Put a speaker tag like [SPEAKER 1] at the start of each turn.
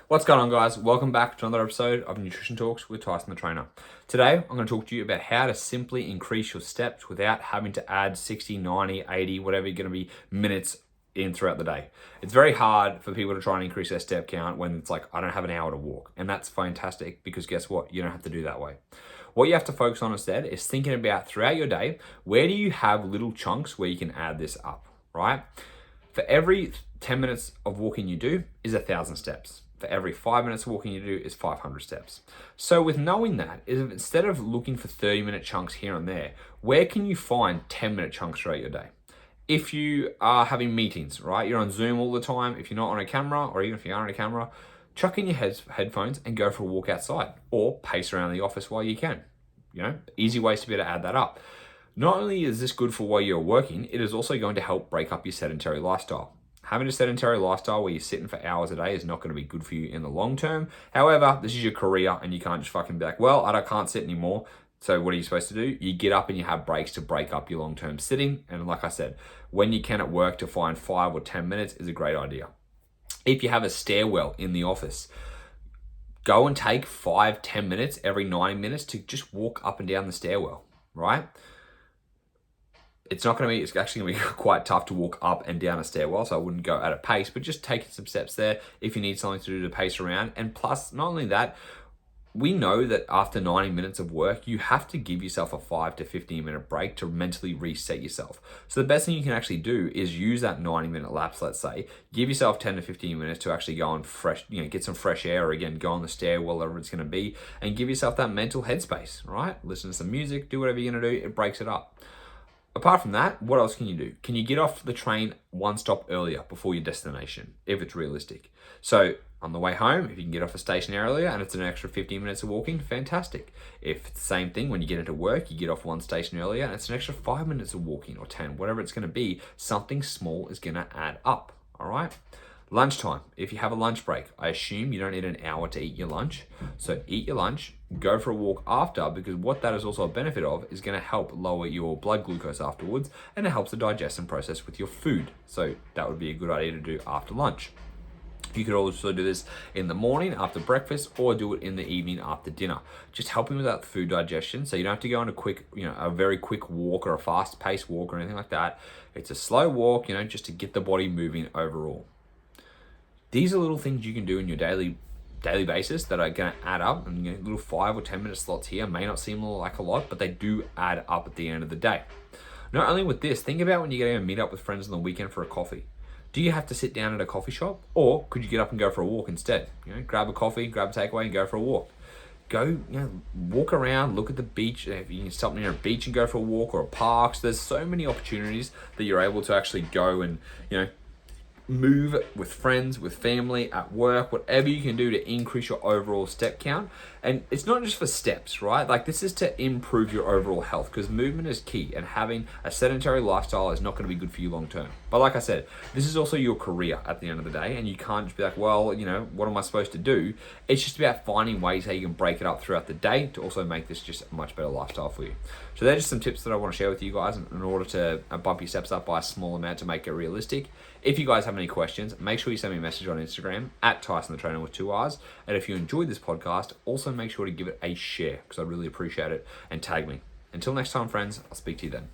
[SPEAKER 1] What's going on, guys? Welcome back to another episode of Nutrition Talks with Tyson the Trainer. Today, I'm going to talk to you about how to simply increase your steps without having to add 60, 90, 80, whatever you're going to be minutes in throughout the day. It's very hard for people to try and increase their step count when it's like, I don't have an hour to walk. And that's fantastic because guess what? You don't have to do that way. What you have to focus on instead is thinking about throughout your day, where do you have little chunks where you can add this up, right? For every 10 minutes of walking you do is 1,000 steps. For every 5 minutes of walking you do is 500 steps. So with knowing that, is instead of looking for 30-minute chunks here and there, where can you find 10-minute chunks throughout your day? If you are having meetings, right? You're on Zoom all the time. If you're not on a camera, or even if you are on a camera, chuck in your headphones and go for a walk outside or pace around the office while you can. You know, easy ways to be able to add that up. Not only is this good for while you're working, it is also going to help break up your sedentary lifestyle. Having a sedentary lifestyle where you're sitting for hours a day is not going to be good for you in the long term. However, this is your career and you can't just fucking be like, well, I can't sit anymore. So what are you supposed to do? You get up and you have breaks to break up your long-term sitting. And like I said, when you can at work, to find 5 or 10 minutes is a great idea. If you have a stairwell in the office, go and take 5-10 minutes every 90 minutes to just walk up and down the stairwell, right? It's actually going to be quite tough to walk up and down a stairwell, so I wouldn't go at a pace, but just take some steps there if you need something to do to pace around. And plus, not only that, we know that after 90 minutes of work, you have to give yourself a 5 to 15 minute break to mentally reset yourself. So the best thing you can actually do is use that 90-minute lapse, let's say, give yourself 10 to 15 minutes to actually go and get some fresh air, or again, go on the stairwell, wherever it's going to be, and give yourself that mental headspace, right? Listen to some music, do whatever you're going to do, it breaks it up. Apart from that, what else can you do? Can you get off the train one stop earlier before your destination, if it's realistic? So on the way home, if you can get off a station earlier and it's an extra 15 minutes of walking, fantastic. If it's the same thing, when you get into work, you get off one station earlier and it's an extra 5 minutes of walking or 10, whatever it's going to be, something small is going to add up, all right? Lunchtime, if you have a lunch break, I assume you don't need an hour to eat your lunch. So eat your lunch, go for a walk after, because what that is also a benefit of is going to help lower your blood glucose afterwards, and it helps the digestion process with your food. So that would be a good idea to do after lunch. You could also do this in the morning after breakfast, or do it in the evening after dinner. Just helping with that food digestion, so you don't have to go on a very quick walk or a fast-paced walk or anything like that. It's a slow walk, just to get the body moving overall. These are little things you can do in your daily basis that are going to add up, and little 5 or 10 minute slots here may not seem like a lot, but they do add up at the end of the day. Not only with this, think about when you're going to meet up with friends on the weekend for a coffee. Do you have to sit down at a coffee shop, or could you get up and go for a walk instead? Grab a coffee, grab a takeaway, and go for a walk. Go, walk around, look at the beach. If you can stop near a beach and go for a walk, or a park. So there's so many opportunities that you're able to actually go and move with friends, with family, at work, whatever you can do to increase your overall step count. And it's not just for steps, right? Like, this is to improve your overall health, because movement is key, and having a sedentary lifestyle is not going to be good for you long term. But like I said, this is also your career at the end of the day, and you can't just be like, well, what am I supposed to do? It's just about finding ways how you can break it up throughout the day to also make this just a much better lifestyle for you. So they're just some tips that I want to share with you guys in order to bump your steps up by a small amount to make it realistic. If you guys have any questions, make sure you send me a message on Instagram at tysonthetrainerr with 2 R's. And if you enjoyed this podcast, also make sure to give it a share, because I really appreciate it, and tag me. Until next time, friends, I'll speak to you then.